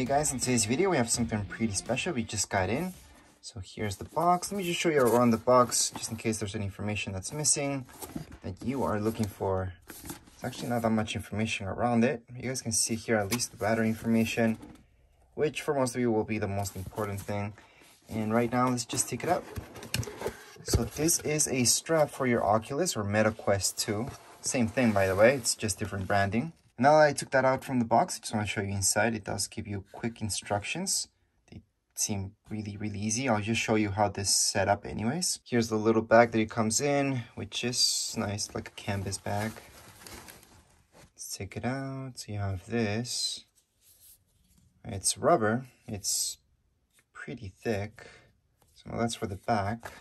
Hey guys, in today's video we have something pretty special. We just got in. So here's the box. Let me just show you around the box just in case there's any information that's missing that you are looking for. It's actually not that much information around it. You guys can see here at least the battery information, which for most of you will be the most important thing. And right now, let's just take it out. So this is a strap for your Oculus or Meta Quest 2. Same thing, by the way, it's just different branding. Now that I took that out from the box, I just want to show you inside. It does give you quick instructions. They seem really easy. I'll just show you how this is set up anyways. Here's the little bag that it comes in, which is nice, like a canvas bag. Let's take it out. So you have this. It's rubber. It's pretty thick. So that's for the back.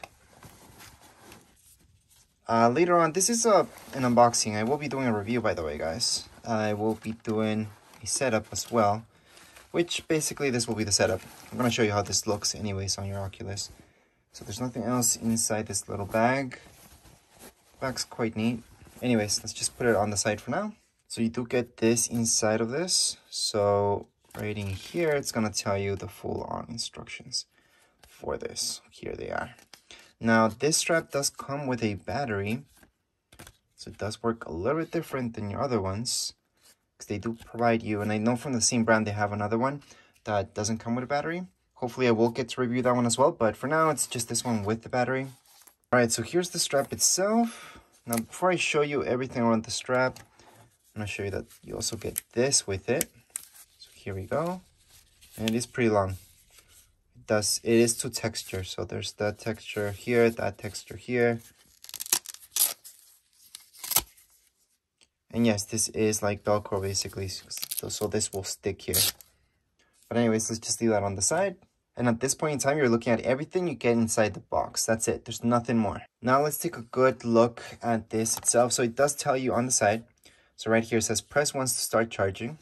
Later on, this is an unboxing. I will be doing a review, by the way, guys. I will be doing a setup as well, which basically this will be the setup. I'm going to show you how this looks anyways on your Oculus. So there's nothing else inside this little bag. Bag's quite neat. Anyways, let's just put it on the side for now. So you do get this inside of this. So right in here, it's going to tell you the full-on instructions for this. Here they are. Now, this strap does come with a battery, so it does work a little bit different than your other ones, because they do provide you, and I know from the same brand they have another one that doesn't come with a battery. Hopefully I will get to review that one as well, but for now it's just this one with the battery. Alright, so here's the strap itself. Now, before I show you everything around the strap, I'm going to show you that you also get this with it. So here we go, and it is pretty long. It is two textures, so there's that texture here, that texture here, and yes, this is like Velcro basically, so this will stick here. But anyways, let's just leave that on the side. And at this point in time, you're looking at everything you get inside the box. That's it, there's nothing more. Now let's take a good look at this itself. So it does tell you on the side, so right here it says press once to start charging,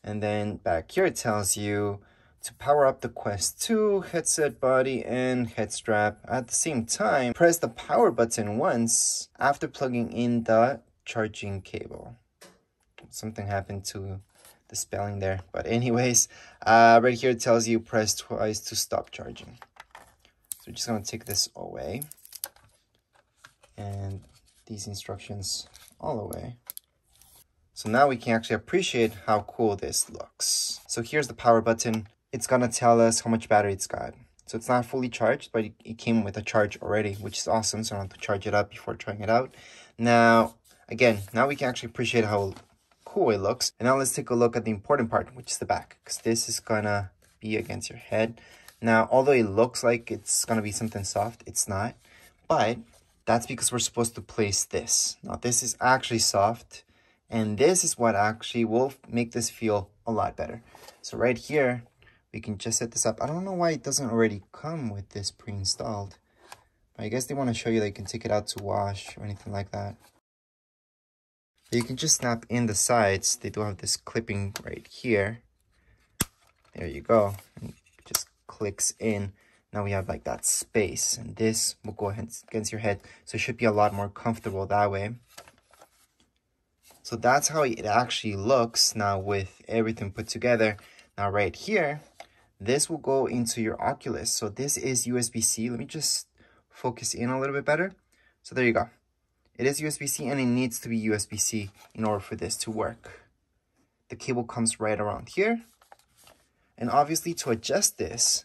and then back here it tells you to power up the Quest 2 headset body and head strap. At the same time, press the power button once after plugging in the charging cable. Something happened to the spelling there, but anyways, right here it tells you press twice to stop charging. So we're just gonna take this away, and these instructions all away. So now we can actually appreciate how cool this looks. So here's the power button. It's gonna tell us how much battery it's got. So it's not fully charged, but it came with a charge already, which is awesome. So I don't have to charge it up before trying it out. Now, again, now we can actually appreciate how cool it looks. And now let's take a look at the important part, which is the back, because this is gonna be against your head. Now, although it looks like it's gonna be something soft, it's not. But that's because we're supposed to place this. Now, this is actually soft, and this is what actually will make this feel a lot better. So right here, we can just set this up. I don't know why it doesn't already come with this pre-installed. I guess they want to show you that you can take it out to wash or anything like that. But you can just snap in the sides. They do have this clipping right here. There you go. And it just clicks in. Now we have like that space. And this will go against your head. So it should be a lot more comfortable that way. So that's how it actually looks now with everything put together. Now right here, this will go into your Oculus. So this is USB-C. Let me just focus in a little bit better. So there you go. It is USB-C, and it needs to be USB-C in order for this to work. The cable comes right around here. And obviously to adjust this,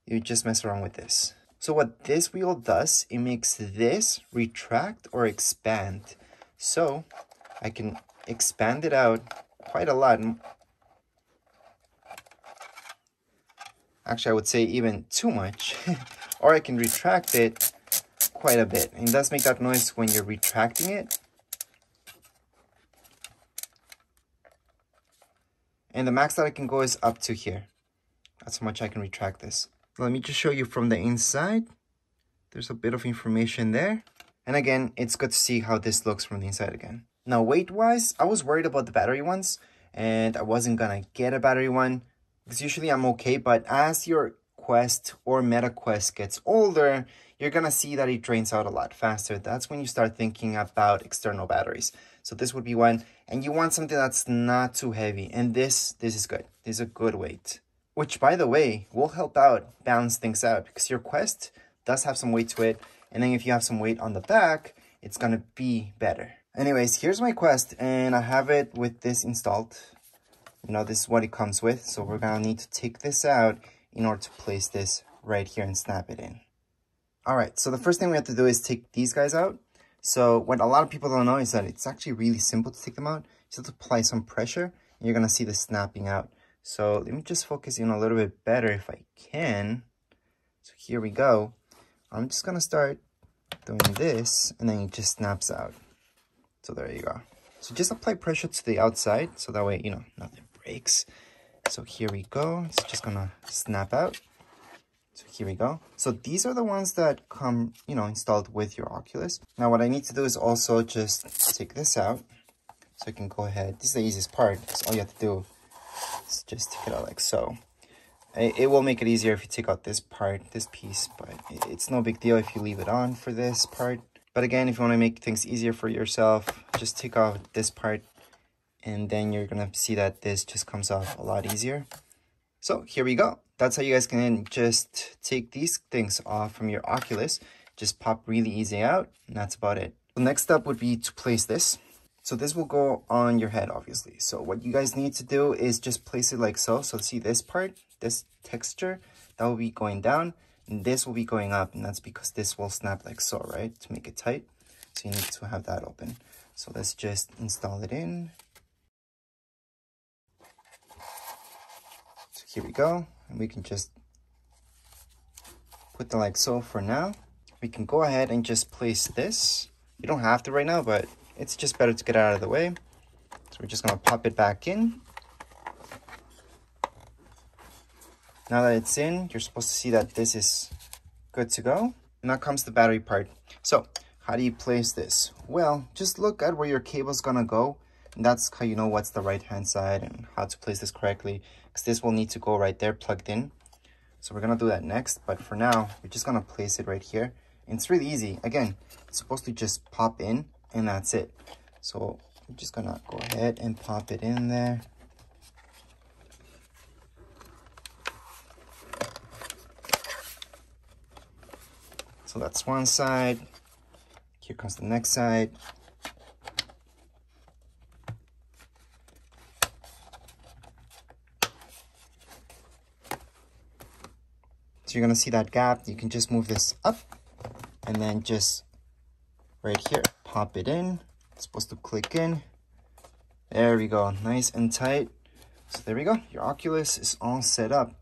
you just mess around with this. So what this wheel does, it makes this retract or expand. So I can expand it out quite a lot. Actually, I would say even too much. Or I can retract it quite a bit. And it does make that noise when you're retracting it. And the max that I can go is up to here. That's how much I can retract this. Let me just show you from the inside. There's a bit of information there. And again, it's good to see how this looks from the inside again. Now, weight-wise, I was worried about the battery ones, and I wasn't gonna get a battery one, because usually I'm okay, but as your Quest or Meta Quest gets older, you're gonna see that it drains out a lot faster. That's when you start thinking about external batteries. So this would be one, and you want something that's not too heavy. And this is good. This is a good weight, which, by the way, will help out balance things out because your Quest does have some weight to it. And then if you have some weight on the back, it's gonna be better. Anyways, here's my Quest, and I have it with this installed. You know, this is what it comes with. So we're gonna need to take this out in order to place this right here and snap it in. All right, so the first thing we have to do is take these guys out. So what a lot of people don't know is that it's actually really simple to take them out. You just have to apply some pressure, and you're gonna see the snapping out. So let me just focus in a little bit better if I can. So here we go. I'm just gonna start doing this, and then it just snaps out. So there you go. So just apply pressure to the outside, so that way, you know, nothing breaks. So here we go. It's just gonna snap out. So here we go. So these are the ones that come, you know, installed with your Oculus. Now what I need to do is also just take this out. So I can go ahead. This is the easiest part. So all you have to do is just take it out like so. It will make it easier if you take out this part, this piece, but it's no big deal if you leave it on for this part. But again, if you want to make things easier for yourself, just take out this part, and then you're going to see that this just comes off a lot easier. So here we go. That's how you guys can just take these things off from your Oculus. Just pop really easy out, and that's about it. The next step would be to place this. So this will go on your head, obviously. So what you guys need to do is just place it like so. So see this part, this texture, that will be going down, and this will be going up, and that's because this will snap like so, right? To make it tight. So you need to have that open. So let's just install it in. So here we go, and we can just put them like so for now. We can go ahead and just place this. You don't have to right now, but it's just better to get it out of the way. So we're just gonna pop it back in. Now that it's in, you're supposed to see that this is good to go. Now comes the battery part. So how do you place this? Well, just look at where your cable's gonna go. And that's how you know what's the right hand side and how to place this correctly. Because this will need to go right there plugged in. So we're gonna do that next. But for now, we're just gonna place it right here. And it's really easy. Again, it's supposed to just pop in and that's it. So I'm just gonna go ahead and pop it in there. So that's one side. Here comes the next side. So you're gonna see that gap. You can just move this up and then just right here, pop it in. It's supposed to click in. There we go, nice and tight. So there we go, your Oculus is all set up.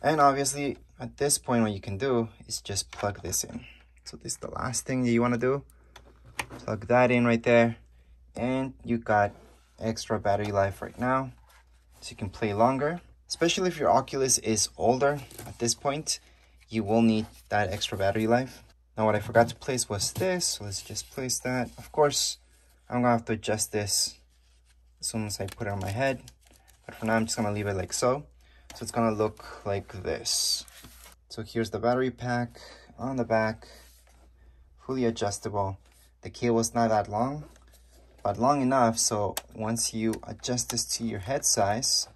And obviously, at this point, what you can do is just plug this in. So this is the last thing that you want to do. Plug that in right there. And you got extra battery life right now. So you can play longer. Especially if your Oculus is older at this point, you will need that extra battery life. Now what I forgot to place was this. So let's just place that. Of course, I'm going to have to adjust this as soon as I put it on my head. But for now, I'm just going to leave it like so. So it's gonna look like this. So here's the battery pack on the back, fully adjustable. The cable's not that long, but long enough so once you adjust this to your head size,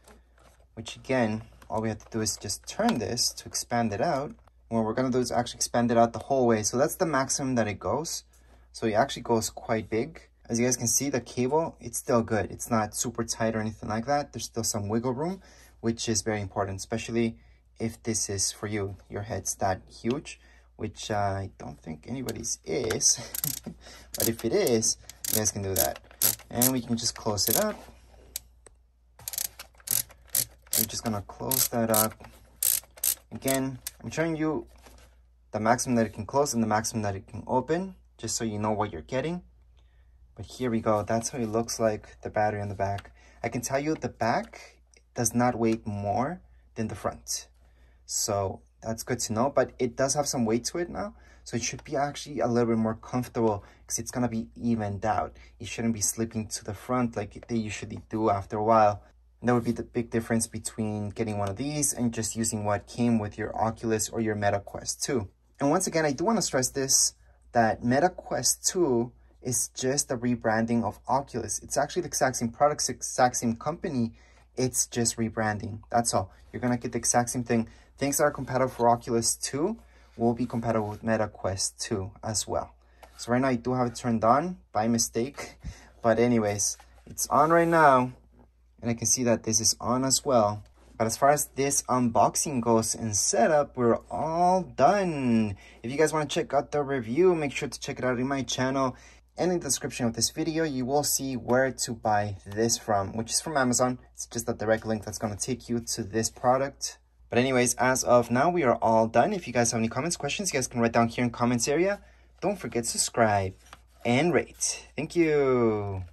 which again, all we have to do is just turn this to expand it out. What we're gonna do is actually expand it out the whole way. So that's the maximum that it goes. So it actually goes quite big. As you guys can see, the cable, it's still good. It's not super tight or anything like that. There's still some wiggle room, which is very important, especially if this is for you. Your head's that huge, which I don't think anybody's is. But if it is, you guys can do that. And we can just close it up. We're just gonna close that up. Again, I'm showing you the maximum that it can close and the maximum that it can open, just so you know what you're getting. But here we go, that's how it looks like, the battery on the back. I can tell you the back does not weigh more than the front. So that's good to know, but it does have some weight to it now. So it should be actually a little bit more comfortable because it's gonna be evened out. It shouldn't be slipping to the front like they usually do after a while. And that would be the big difference between getting one of these and just using what came with your Oculus or your Meta Quest 2. And once again, I do want to stress this, that Meta Quest 2 is just a rebranding of Oculus. It's actually the exact same product, exact same company. It's just rebranding. That's all. You're going to get the exact same thing. Things that are compatible for Oculus 2 will be compatible with Meta Quest 2 as well. So right now I do have it turned on by mistake. But anyways, it's on right now. And I can see that this is on as well. But as far as this unboxing goes and setup, we're all done. If you guys want to check out the review, make sure to check it out in my channel. And in the description of this video, you will see where to buy this from, which is from Amazon. It's just a direct link that's going to take you to this product. But anyways, as of now, we are all done. If you guys have any comments, questions, you guys can write down here in the comments area. Don't forget to subscribe and rate. Thank you.